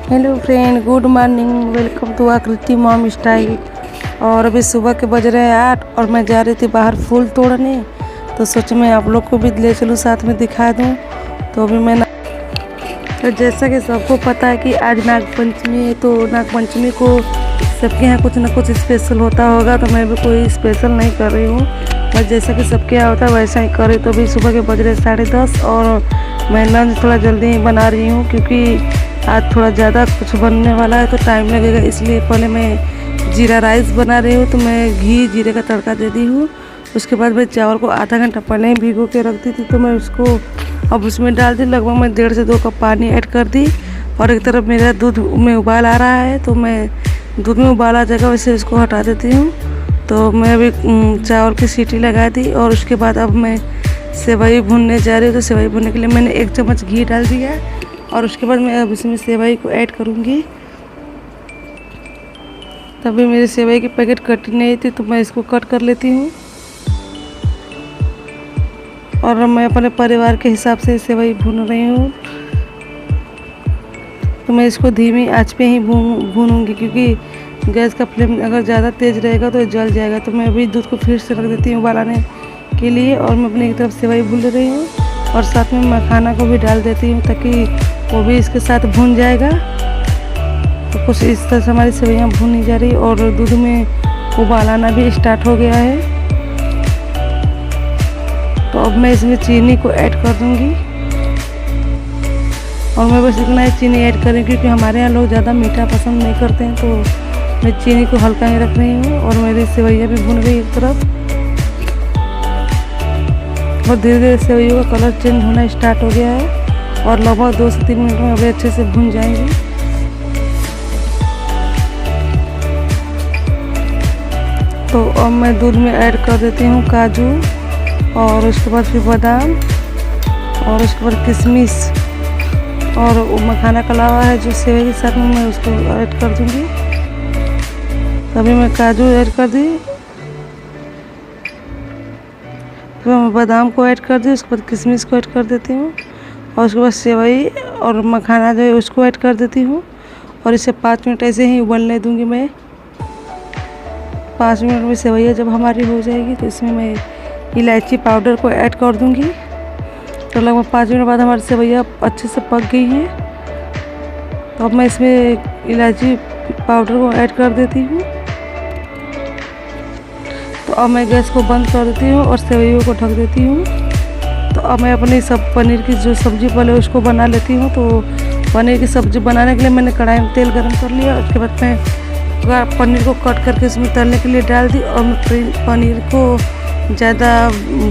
Hello friend, good morning. Welcome to Aakriti mom style. और अभी सुबह के बज रहे हैं 8 और मैं जा रही थी बाहर फूल तोड़ने। तो सोचा मैं आप लोग को भी ले चलूँ, साथ में दिखा दूँ। तो अभी मैं तो जैसा कि सबको पता है कि आज नागपंचमी है, तो नागपंचमी को सबके यहाँ कुछ ना कुछ स्पेशल होता होगा। तो मैं भी कोई स्पेशल नहीं कर रही हूँ, बस जैसा कि सबके यहाँ होता है वैसा ही कर रही। तो अभी सुबह के बज रहे 10:30 और मैं लंच थोड़ा जल्दी ही बना रही हूँ, क्योंकि आज थोड़ा ज़्यादा कुछ बनने वाला है तो टाइम लगेगा। इसलिए पहले मैं जीरा राइस बना रही हूँ। तो मैं घी जीरे का तड़का दे दी हूँ। उसके बाद मैं चावल को आधा घंटा पहले ही भिगो के रख दी थी। तो मैं उसको अब उसमें डाल दी। लगभग मैं 1.5 से 2 कप पानी ऐड कर दी। और एक तरफ मेरा दूध में उबाल आ रहा है, तो मैं दूध में उबाल आ जाएगा वैसे इसको हटा देती हूँ। तो मैं अभी चावल की सीटी लगा दी। और उसके बाद अब मैं सेवई भूनने जा रही हूँ। तो सेवई भूनने के लिए मैंने 1 चम्मच घी डाल दिया। और उसके बाद मैं अब इसमें सेवई को ऐड करूँगी। तभी मेरी सेवई की पैकेट कटी नहीं थी, तो मैं इसको कट कर लेती हूँ। और मैं अपने परिवार के हिसाब से सेवई भून रही हूँ। तो मैं इसको धीमी आंच पे ही भूनूंगी, क्योंकि गैस का फ्लेम अगर ज़्यादा तेज़ रहेगा तो जल जाएगा। तो मैं अभी दूध को फिर से रख देती हूँ उबालने के लिए। और मैं अपनी एक तरफ सेवई भून रही हूँ और साथ में मखाना को भी डाल देती हूँ, ताकि वो भी इसके साथ भून जाएगा। तो कुछ इस तरह से हमारी सेवइयाँ भूनी जा रही। और दूध में उबाल आना भी स्टार्ट हो गया है। तो अब मैं इसमें चीनी को ऐड कर दूंगी। और मैं बस इतना ही चीनी ऐड करूँगी, क्योंकि हमारे यहाँ लोग ज़्यादा मीठा पसंद नहीं करते हैं। तो मैं चीनी को हल्का ही रख रही हूँ। और मेरी सेवइयाँ भी भून गई एक तरफ। और धीरे धीरे सेवइयों का कलर चेंज होना स्टार्ट हो गया है। और लगभग 2 से 3 मिनट में अभी अच्छे से भून जाएंगी। तो अब मैं दूध में ऐड कर देती हूँ काजू, और उसके बाद फिर बादाम, और उसके बाद किशमिश, और मखाना का अलावा है जो सेवई के साथ में मैं उसको ऐड कर दूँगी। तभी मैं काजू ऐड कर दी, फिर मैं बादाम को ऐड कर दी, उसके बाद किशमिश को ऐड कर देती हूँ। और उसके बाद सेवई और मखाना जो है उसको ऐड कर देती हूँ। और इसे 5 मिनट ऐसे ही उबलने दूँगी मैं। 5 मिनट में सेवइयाँ जब हमारी हो जाएगी, तो इसमें मैं इलायची पाउडर को ऐड कर दूँगी। तो लगभग 5 मिनट बाद हमारी सेवइयाँ अच्छे से पक गई हैं। तो अब मैं इसमें इलायची पाउडर को ऐड कर देती हूँ। तो अब मैं गैस को बंद कर देती हूँ और सेवइयों को ढक देती हूँ। तो अब मैं अपनी पनीर की जो सब्ज़ी पहले उसको बना लेती हूँ। तो पनीर की सब्ज़ी बनाने के लिए मैंने कढ़ाई में तेल गरम कर लिया। उसके बाद मैं पनीर को कट करके उसमें तलने के लिए डाल दी। और मैं पनीर को ज़्यादा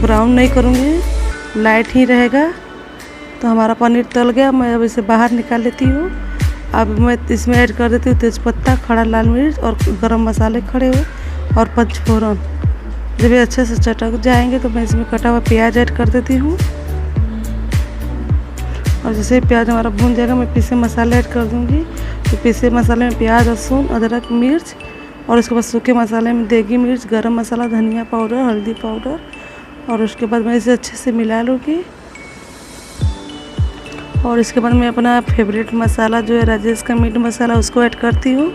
ब्राउन नहीं करूँगी, लाइट ही रहेगा। तो हमारा पनीर तल गया। मैं अब इसे बाहर निकाल लेती हूँ। अब मैं इसमें ऐड कर देती हूँ तेज़पत्ता, खड़ा लाल मिर्च और गरम मसाले खड़े हुए और पचफोरन। जब ये अच्छे से चटक जाएंगे तो मैं इसमें कटा हुआ प्याज ऐड कर देती हूँ। और जैसे प्याज हमारा भून जाएगा, मैं पीसे मसाले ऐड कर दूँगी। तो पीसे मसाले में प्याज, लहसुन, अदरक, मिर्च, और उसके बाद सूखे मसाले में देगी मिर्च, गरम मसाला, धनिया पाउडर, हल्दी पाउडर। और उसके बाद मैं इसे अच्छे से मिला लूँगी। और इसके बाद मैं अपना फेवरेट मसाला जो है राजेश का मीट मसाला उसको ऐड करती हूँ,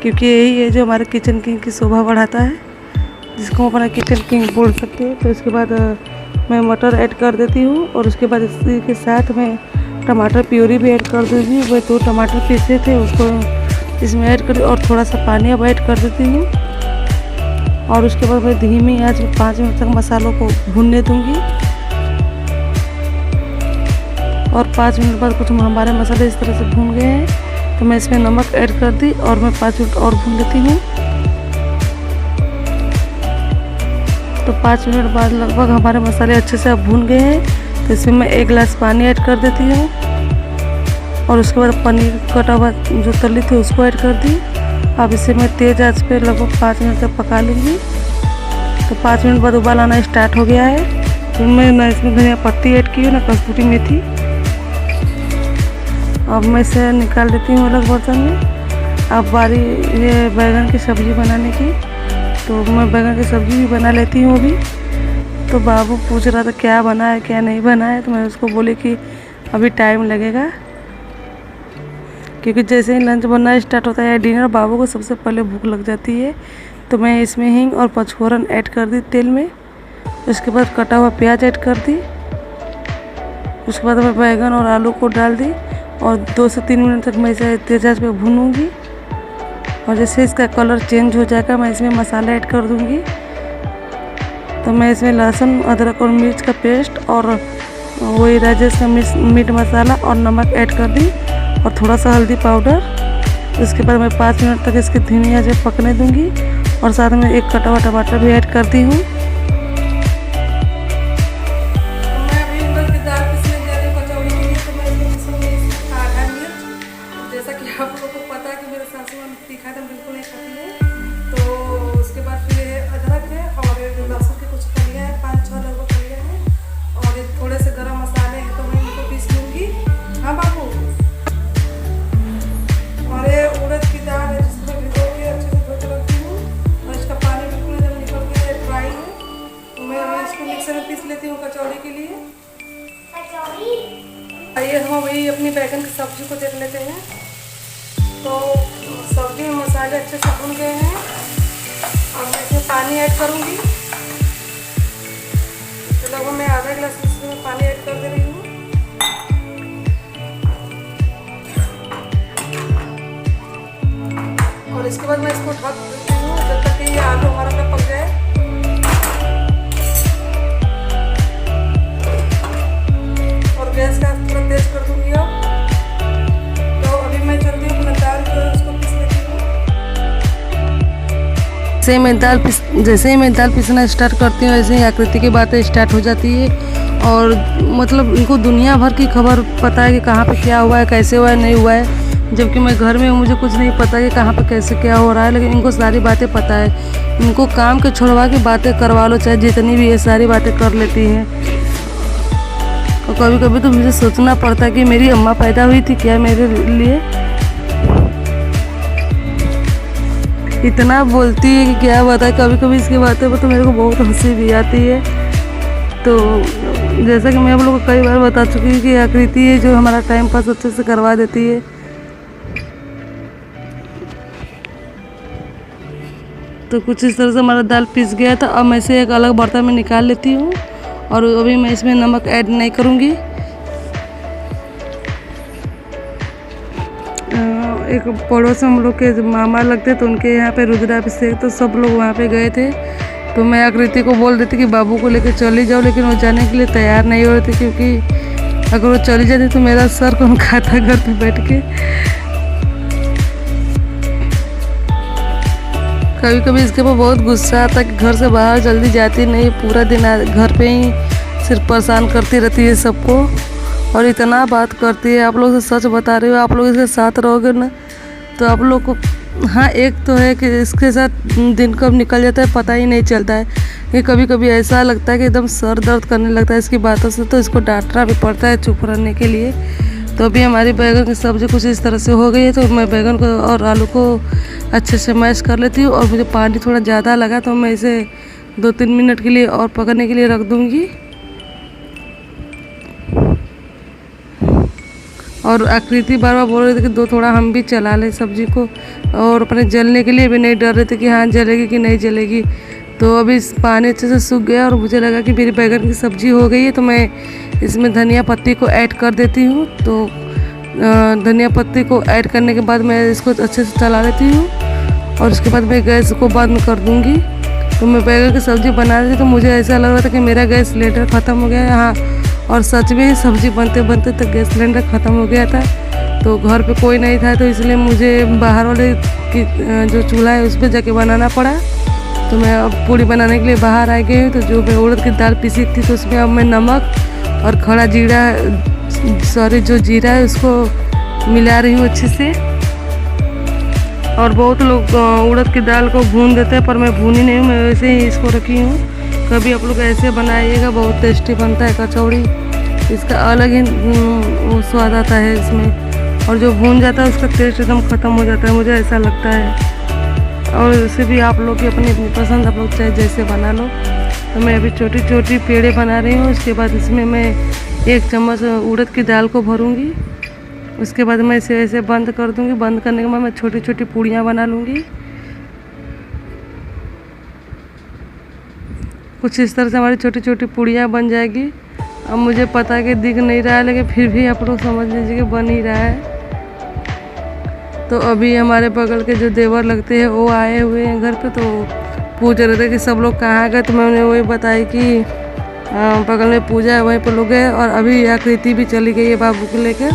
क्योंकि यही है जो हमारे किचन किंग की शोभा बढ़ाता है, जिसको हम अपना किचन किंग बोल सकते हैं। तो इसके बाद मैं मटर ऐड कर देती हूँ। और उसके बाद इसी के साथ मैं टमाटर प्यूरी भी ऐड कर दूँगी। वह 2 टमाटर पीसे थे उसको इसमें ऐड कर, और थोड़ा सा पानी अब ऐड कर देती हूँ। और उसके बाद मैं धीमी आंच में 5 मिनट तक मसालों को भूनने दूँगी। और 5 मिनट बाद कुछ हमारे मसाले इस तरह से भून गए हैं, तो मैं इसमें नमक ऐड कर दी। और मैं 5 मिनट और भून लेती हूँ। तो 5 मिनट बाद लगभग हमारे मसाले अच्छे से अब भून गए हैं। तो इसमें मैं 1 गिलास पानी ऐड कर देती हूँ। और उसके बाद पनीर कटा हुआ जो तली थी उसको ऐड कर दी। अब इसे मैं तेज़ आंच पे लगभग 5 मिनट तक पका लूँगी। तो 5 मिनट बाद उबाल आना स्टार्ट हो गया है। तो मैं ना इसमें धनिया पत्ती ऐड की हूँ, ना कसूरी मेथी। अब मैं इसे निकाल देती हूँ अलग बर्तन में। अब बारी ये बैंगन की सब्ज़ी बनाने की। तो मैं बैंगन की सब्ज़ी भी बना लेती हूँ अभी। तो बाबू पूछ रहा था क्या बना है क्या नहीं बना है। तो मैं उसको बोली कि अभी टाइम लगेगा, क्योंकि जैसे ही लंच बनना स्टार्ट होता है डिनर, बाबू को सबसे पहले भूख लग जाती है। तो मैं इसमें हींग और पचफोरन ऐड कर दी तेल में। उसके बाद कटा हुआ प्याज ऐड कर दी। उसके बाद मैं बैगन और आलू को डाल दी और 2 से 3 मिनट तक मैं इसे तेज आंच पे भूनूंगी। और जैसे इसका कलर चेंज हो जाएगा मैं इसमें मसाला ऐड कर दूंगी। तो मैं इसमें लहसुन, अदरक और मिर्च का पेस्ट और वही राजेश का मीट मसाला और नमक ऐड कर दी और थोड़ा सा हल्दी पाउडर। उसके बाद मैं 5 मिनट तक इसकी धीमी आंच पे पकने दूंगी और साथ में एक कटा हुआ टमाटर भी ऐड कर दी हूँ। जैसा कि आप लोगों को पता है कि मेरे सासू माँ तीखा तो बिल्कुल नहीं खाती है। तो उसके बाद फिर अदरक है और लहसुन की कुछ कलियाँ हैं, 5-6 लगभग कलियाँ हैं और थोड़े से गरम मसाले हैं, तो मैं इनको पीस लूँगी। हाँ बाबू। और ये उड़द की दाल है जिसको मैं भिगो के अच्छे से धो के रखती हूँ और इसका पानी बिल्कुल एकदम निकल के ड्राई है। तो मैं इसको मिक्सर में पीस लेती हूँ कचौड़ी के लिए। आइए हम वही अपनी बैगन की सब्जी को देख लेते हैं। तो सब्जी में मसाले अच्छे से भून गए हैं और मैं इसमें पानी ऐड करूँगी। तो लगभग मैं आधा गिलास इसमें पानी ऐड कर दे रही हूँ। और इसके बाद मैं इसको ढक देती हूँ जब तक कि ये आलू हमारा ना पक जाए। और गैस का थोड़ा तेज कर दूँगी अब। तो अभी मैं चलती हूँ अपना दाल जो है उसको पीस लेती हूँ। जैसे ही मैं दाल पीसना स्टार्ट करती हूँ ऐसे ही आकृति की बातें स्टार्ट हो जाती है। और मतलब इनको दुनिया भर की खबर पता है कि कहाँ पे क्या हुआ है, कैसे हुआ है, नहीं हुआ है। जबकि मैं घर में हूँ, मुझे कुछ नहीं पता कि कहाँ पे कैसे क्या हो रहा है, लेकिन इनको सारी बातें पता है। इनको काम के छोड़वा के बातें करवा लो, चाहे जितनी भी ये सारी बातें कर लेती हैं। और कभी कभी तो मुझे सोचना पड़ता है कि मेरी अम्मा पैदा हुई थी क्या मेरे लिए। इतना बोलती है कि क्या बताए। कभी कभी इसकी बातें पर तो मेरे को बहुत हंसी भी आती है। तो जैसा कि मैं आप लोगों को कई बार बता चुकी हूँ कि आकृति है जो हमारा टाइम पास अच्छे से करवा देती है। तो कुछ इस तरह से हमारा दाल पिस गया था। अब मैं इसे एक अलग बर्तन में निकाल लेती हूँ और अभी मैं इसमें नमक ऐड नहीं करूँगी। एक पड़ोस में हम लोग के मामा लगते तो उनके यहाँ पे रुद्राभिषेक, तो सब लोग वहाँ पे गए थे। तो मैं आकृति को बोल देती कि बाबू को लेकर चली जाओ, लेकिन वो जाने के लिए तैयार नहीं हो रही थी क्योंकि अगर वो चली जाती तो मेरा सर कौन खाता घर पे बैठ के। कभी कभी इसके ऊपर बहुत गुस्सा आता है कि घर से बाहर जल्दी जाती नहीं, पूरा दिन घर पे ही सिर्फ परेशान करती रहती है सबको और इतना बात करती है। आप लोग से सच बता रही हो, आप लोग इसके साथ रहोगे ना तो आप लोग को, हाँ एक तो है कि इसके साथ दिन कब निकल जाता है पता ही नहीं चलता है। कि कभी कभी ऐसा लगता है कि एकदम सर दर्द करने लगता है इसकी बातों से, तो इसको डांटना भी पड़ता है चुप रहने के लिए। तो अभी हमारी बैगन की सब्ज़ी कुछ इस तरह से हो गई है। तो मैं बैगन को और आलू को अच्छे से मैश कर लेती हूँ और मुझे पानी थोड़ा ज़्यादा लगा तो मैं इसे 2-3 मिनट के लिए और पकने के लिए रख दूँगी। और आकृति बार बार बोल रही थी कि दो थोड़ा हम भी चला लें सब्ज़ी को, और अपने जलने के लिए भी नहीं डर रहे थे कि हाँ जलेगी कि नहीं जलेगी। तो अभी पानी अच्छे से सूख गया और मुझे लगा कि मेरी बैगन की सब्ज़ी हो गई है। तो मैं इसमें धनिया पत्ती को ऐड कर देती हूँ। तो धनिया पत्ती को ऐड करने के बाद मैं इसको अच्छे से चला लेती हूँ और उसके बाद मैं गैस को बंद कर दूँगी। तो मैं बैगन की सब्ज़ी बना रही थी तो मुझे ऐसा लग रहा था कि मेरा गैस सिलेंडर ख़त्म हो गया है। हाँ, और सच में सब्ज़ी बनते बनते तक गैस सिलेंडर ख़त्म हो गया था। तो घर पे कोई नहीं था तो इसलिए मुझे बाहर वाले की जो चूल्हा है उस पर जाके बनाना पड़ा। तो मैं अब पूड़ी बनाने के लिए बाहर आ गई हूँ। तो जो मैं उड़द की दाल पीसी थी तो उसमें अब मैं नमक और खड़ा जो जीरा है उसको मिला रही हूँ अच्छे से। और बहुत लोग उड़द की दाल को भून देते हैं पर मैं भूनी नहीं हूँ, मैं वैसे ही इसको रखी हूँ। कभी आप लोग ऐसे बनाइएगा, बहुत टेस्टी बनता है कचौड़ी। इसका अलग ही वो स्वाद आता है इसमें, और जो भून जाता है उसका टेस्ट एकदम ख़त्म हो जाता है, मुझे ऐसा लगता है। और उसे भी आप लोग की अपनी अपनी पसंद, आप लोग चाहे जैसे बना लो। तो मैं अभी छोटी छोटी पेड़े बना रही हूँ। उसके बाद इसमें मैं 1 चम्मच उड़द की दाल को भरूँगी उसके बाद मैं इसे ऐसे बंद कर दूँगी। बंद करने के बाद मैं छोटी छोटी पूड़ियाँ बना लूँगी। कुछ इस तरह से हमारी छोटी छोटी पूड़ियाँ बन जाएगी। अब मुझे पता है कि दिख नहीं रहा है, लेकिन फिर भी आप लोग समझ लीजिए कि बन ही रहा है। तो अभी हमारे बगल के जो देवर लगते हैं वो आए हुए हैं घर पे, तो पूछ रहे थे कि सब लोग कहाँ गए। तो मैंने वही बताई कि बगल में पूजा है वहीं पर लोग गए, और अभी आकृति भी चली गई है बाबू को लेकर।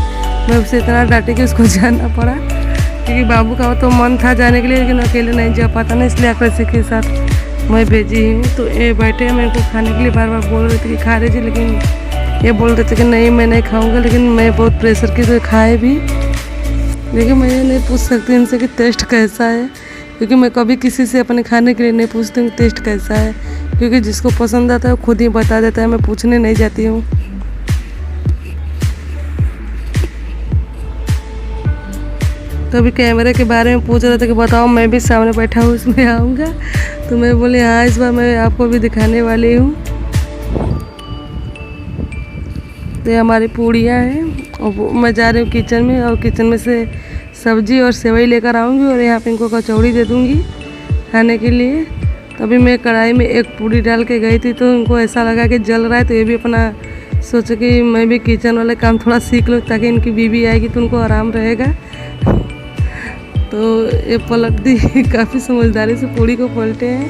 मैं उससे इतना डांटी कि उसको जाना पड़ा, क्योंकि बाबू का तो मन था जाने के लिए, लेकिन अकेले नहीं जा पाता ना, इसलिए आकृति के साथ मैं भेजी हूँ। तो ये बैठे मेरे को खाने के लिए बार बार बोल रहे थे कि खा लीजिए, लेकिन ये बोल रहे थे कि नहीं मैं नहीं खाऊंगा। लेकिन मैं बहुत प्रेशर की तो खाए भी, लेकिन मैं ये नहीं पूछ सकती इनसे कि टेस्ट कैसा है, क्योंकि मैं कभी किसी से अपने खाने के लिए नहीं पूछती हूँ टेस्ट कैसा है, क्योंकि जिसको पसंद आता है वो खुद ही बता देता है, मैं पूछने नहीं जाती हूँ। तो अभी कैमरे के बारे में पूछ रहे थे कि बताओ मैं भी सामने बैठा हूँ उसमें आऊँगा। तो मैं बोली हाँ इस बार मैं आपको भी दिखाने वाली हूँ। तो ये हमारी पूड़ियाँ हैं और मैं जा रही हूँ किचन में, और किचन में से सब्जी और सेवई लेकर आऊँगी, और यहाँ पे इनको कचौड़ी दे दूँगी खाने के लिए। तो अभी मैं कढ़ाई में एक पूड़ी डाल के गई थी, तो इनको ऐसा लगा कि जल रहा है, तो ये भी अपना सोचे कि मैं भी किचन वाले काम थोड़ा सीख लूँ, ताकि इनकी बीवी आएगी तो उनको आराम रहेगा। तो ये पलट दी काफ़ी समझदारी से पूड़ी को पलटे हैं,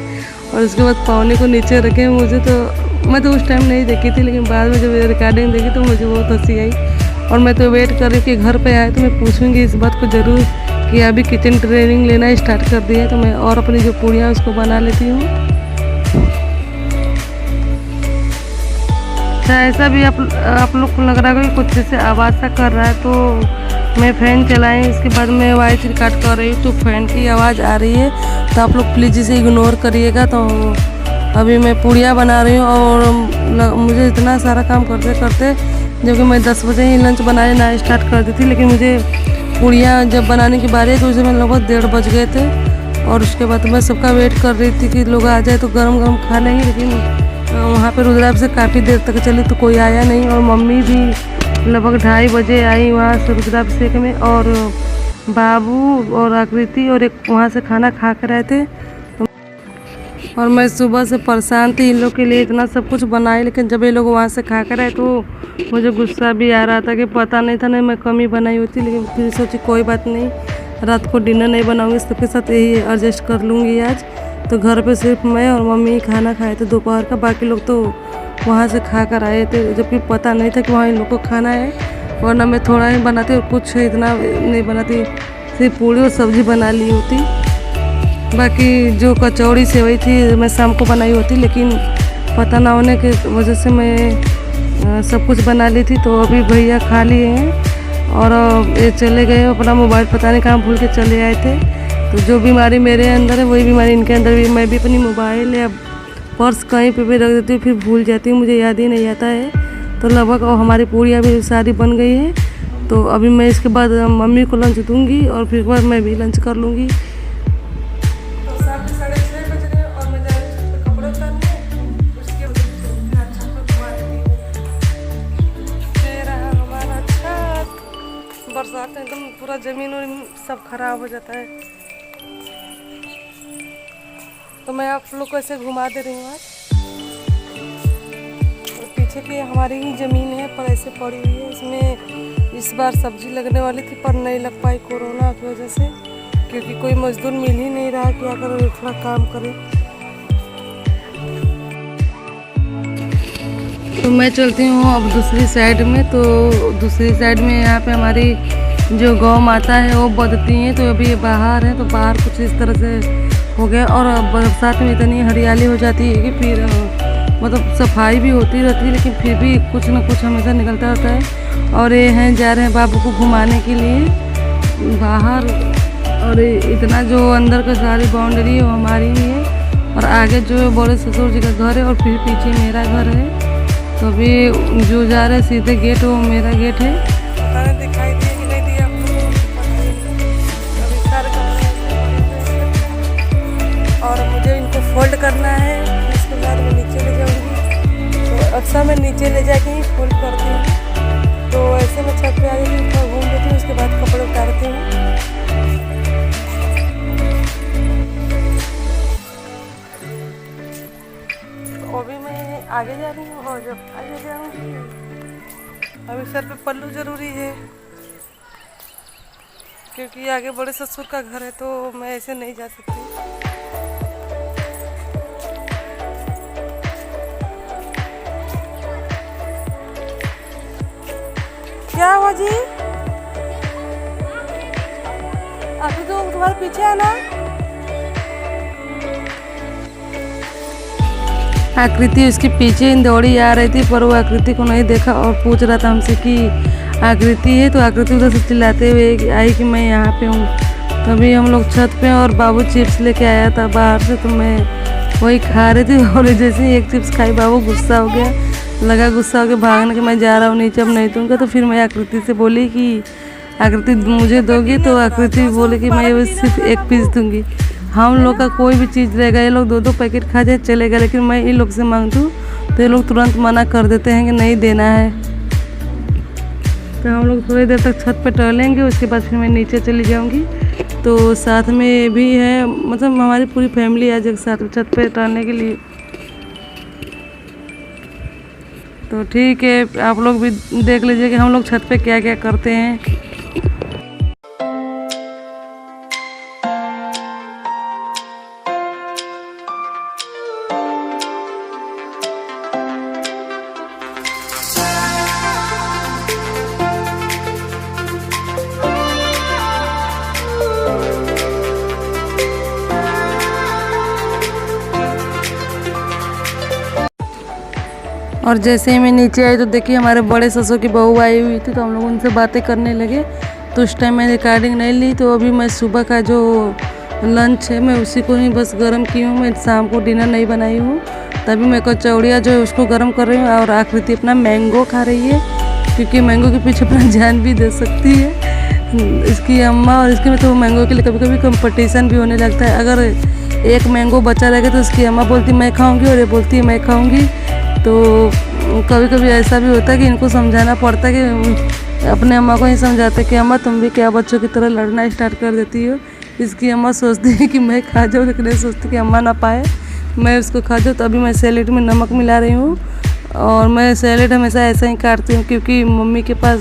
और उसके बाद पावने को नीचे रखे हैं। मुझे तो मैं तो उस टाइम नहीं देखी थी, लेकिन बाद में जब रिकॉर्डिंग देखी तो मुझे बहुत हंसी आई, और मैं तो वेट कर रही कि घर पे आए तो मैं पूछूंगी इस बात को ज़रूर कि अभी किचन ट्रेनिंग लेना स्टार्ट कर दी है। तो मैं और अपनी जो पूड़ियाँ उसको बना लेती हूँ। ऐसा भी आप लोग को लग रहा है कि कुछ जैसे आवाज़ सा कर रहा है, तो मैं फ़ैन चलाई, इसके बाद मैं वॉइस रिकॉर्ड कर रही हूँ, तो फ़ैन की आवाज़ आ रही है, तो आप लोग प्लीज़ इसे इग्नोर करिएगा। तो अभी मैं पूड़ियाँ बना रही हूँ, और मुझे इतना सारा काम करते करते, जबकि मैं 10 बजे ही लंच बनाना स्टार्ट कर दी थी, लेकिन मुझे पूड़ियाँ जब बनाने की बारी है तो उसे मैं लगभग 1:30 बज गए थे। और उसके बाद मैं सबका वेट कर रही थी कि लोग आ जाए तो गरम गरम खा लेंगे, लेकिन वहाँ पे रुद्राभ से काफ़ी देर तक चली तो कोई आया नहीं, और मम्मी भी लगभग 2:30 बजे आई वहाँ से रुद्राभिषेक में, और बाबू और आकृति और एक वहाँ से खाना खा कर आए थे। और मैं सुबह से परेशान थी इन लोग के लिए, इतना सब कुछ बनाई, लेकिन जब ये लोग वहाँ से खा कर आए तो मुझे गुस्सा भी आ रहा था कि पता नहीं था नहीं मैं कमी बनाई होती। लेकिन फिर सोची कोई बात नहीं, रात को डिनर नहीं बनाऊँगी, सबके साथ यही एडजस्ट कर लूँगी आज। तो घर पे सिर्फ मैं और मम्मी ही खाना खाए थे दोपहर का, बाकी लोग तो वहाँ से खा कर आए थे, जबकि पता नहीं था कि वहाँ इन लोग को खाना है, वरना मैं थोड़ा ही बनाती और कुछ इतना नहीं बनाती, सिर्फ पूड़ी और सब्ज़ी बना ली होती। बाकी जो कचौड़ी सेवई थी मैं शाम को बनाई होती, लेकिन पता ना होने की वजह से मैं सब कुछ बना ली थी। तो अभी भैया खा लिए हैं और ये चले गए, अपना मोबाइल पता नहीं कहाँ भूल के चले आए थे। तो जो बीमारी मेरे अंदर है वही बीमारी इनके अंदर भी। मैं भी अपनी मोबाइल या पर्स कहीं पे भी रख देती हूँ, फिर भूल जाती हूँ, मुझे याद ही नहीं आता है। तो लगभग हमारी पूड़ियाँ भी सारी बन गई है। तो अभी मैं इसके बाद मम्मी को लंच दूँगी और फिर बाद मैं भी लंच कर लूँगी। बरसात में एकदम पूरा ज़मीन और सब खराब हो जाता है, तो मैं आप लोग को ऐसे घुमा दे रही हूँ आज। और पीछे की हमारी ही ज़मीन है पर ऐसे पड़ी हुई है, इसमें इस बार सब्जी लगने वाली थी पर नहीं लग पाई कोरोना की वजह से, क्योंकि कोई मजदूर मिल ही नहीं रहा कि अगर थोड़ा काम करे। तो मैं चलती हूँ अब दूसरी साइड में। तो दूसरी साइड में यहाँ पे हमारी जो गौ माता है वो बदती हैं, तो अभी ये बाहर है, तो बाहर कुछ इस तरह से हो गया। और बरसात में इतनी हरियाली हो जाती है कि फिर मतलब सफाई भी होती रहती है, लेकिन फिर भी कुछ ना कुछ हमेशा निकलता रहता है। और ये हैं जा रहे हैं बाबू को घुमाने के लिए बाहर, और इतना जो अंदर का सारी बाउंड्री है वो हमारी ही है, और आगे जो बड़े ससुर जी का घर है और फिर पीछे मेरा घर है। तो अभी जो जा रहे हैं सीधे गेट वो मेरा गेट है। पता नहीं दिखाई दिया कि नहीं दिया आपको, अभी सारे और मुझे इनको फोल्ड करना है, इसके बाद मैं नीचे ले जाऊँगी। तो अक्सर मैं नीचे ले जाके ही फोल्ड करती हूँ। तो ऐसे मैं छत पे आ गई, घूम लेती हूँ। अभी सर पे पल्लू जरूरी है क्योंकि आगे बड़े ससुर का घर है, तो मैं ऐसे नहीं जा सकती। क्या हुआ जी? अभी तो तुम्हारे पीछे है ना। आकृति उसके पीछे दौड़ी आ रही थी, पर वो आकृति को नहीं देखा और पूछ रहा था हमसे कि आकृति है। तो आकृति उधर से चिल्लाते हुए आई कि मैं यहाँ पे हूँ। तभी हम लोग छत पे और बाबू चिप्स लेके आया था बाहर से, तो मैं वही खा रही थी। और जैसे ही एक चिप्स खाई बाबू गुस्सा हो गया, लगा गुस्सा हो के भागने के मैं जा रहा हूँ नीचे, अब नहीं दूँगा। तो फिर मैं आकृति से बोली कि आकृति मुझे दोगी? तो आकृति बोले कि मैं सिर्फ एक पीस दूँगी। हम लोग का कोई भी चीज़ रहेगा, ये लोग 2-2 पैकेट खा जाए चलेगा, लेकिन मैं इन लोग से मांग दूँ तो ये लोग तुरंत मना कर देते हैं कि नहीं देना है। तो हम लोग थोड़ी देर तक छत पर टहलेंगे, उसके बाद फिर मैं नीचे चली जाऊंगी। तो साथ में भी है, मतलब हमारी पूरी फैमिली आज एक साथ में छत पे टहलने के लिए। तो ठीक है, आप लोग भी देख लीजिए कि हम लोग छत पे क्या क्या करते हैं। और जैसे ही मैं नीचे आई तो देखिए हमारे बड़े ससुर की बहू आई हुई थी, तो हम लोग उनसे बातें करने लगे। तो उस टाइम मैंने रिकॉर्डिंग नहीं ली। तो अभी मैं सुबह का जो लंच है मैं उसी को ही बस गर्म की हूँ। मैं शाम को डिनर नहीं बनाई हूँ। तभी मैं कचौड़ियाँ जो है उसको गर्म कर रही हूँ और आकृति अपना मैंगो खा रही है, क्योंकि मैंगो के पीछे अपना जान भी दे सकती है इसकी अम्मा। और इसके में तो मैंगो के लिए कभी कभी कंपटीशन भी होने लगता है। अगर एक मैंगो बचा रहेगा तो उसकी अम्मा बोलती मैं खाऊँगी और ये बोलती है मैं खाऊँगी। तो कभी कभी ऐसा भी होता है कि इनको समझाना पड़ता है कि अपने अम्मा को ही समझाते कि अम्मा तुम भी क्या बच्चों की तरह लड़ना स्टार्ट कर देती हो। इसकी अम्मा सोचती है कि मैं खा जाऊँ, लेकिन सोचती कि अम्मा ना पाए मैं उसको खा जाऊँ। तो अभी मैं सैलेड में नमक मिला रही हूँ और मैं सैलेड हमेशा ऐसा ही काटती हूँ, क्योंकि मम्मी के पास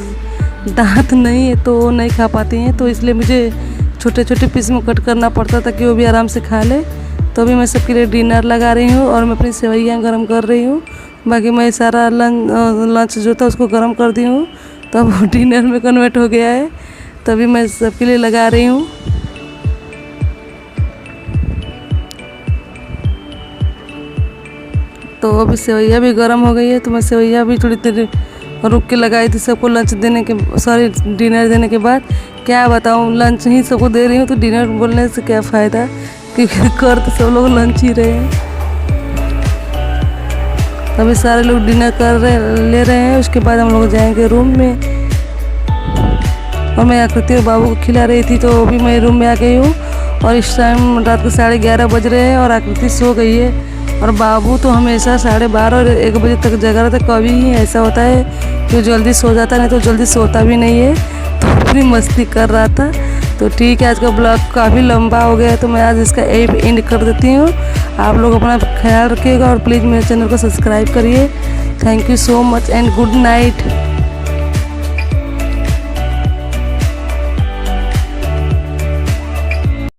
दांत नहीं है तो वो नहीं खा पाती हैं, तो इसलिए मुझे छोटे छोटे पीस में कट करना पड़ता ताकि वो भी आराम से खा ले। तो अभी मैं सबके लिए डिनर लगा रही हूँ और मैं अपनी सेवइयाँ गर्म कर रही हूँ। बाकी मैं सारा लंच जो था उसको गर्म कर दी हूँ, तो अब डिनर में कन्वर्ट हो गया है। तभी मैं सबके लिए लगा रही हूँ। तो अभी सेवइयाँ भी गर्म हो गई है, तो मैं सेवइयाँ भी थोड़ी देर रुक के लगाई थी सबको लंच देने के, सॉरी डिनर देने के बाद। क्या बताऊँ, लंच ही सबको दे रही हूँ तो डिनर बोलने से क्या फ़ायदा, क्योंकि कर तो सब लोग लंच ही रहे हैं। अभी सारे लोग डिनर ले रहे हैं, उसके बाद हम लोग जाएंगे रूम में। और मैं आकृति और बाबू को खिला रही थी, तो अभी मैं रूम में आ गई हूँ और इस टाइम रात के 11:30 बज रहे हैं और आकृति सो गई है। और बाबू तो हमेशा 12:30 और 1 बजे तक जगा रहता है। कभी ही ऐसा होता है कि जल्दी सो जाता, नहीं तो जल्दी सोता भी नहीं है। तो अपनी मस्ती कर रहा था। तो ठीक है, आज का ब्लॉग काफ़ी लंबा हो गया है, तो मैं आज इसका एंड कर देती हूँ। आप लोग अपना ख्याल रखिएगा और प्लीज़ मेरे चैनल को सब्सक्राइब करिए। Thank you so much and good night.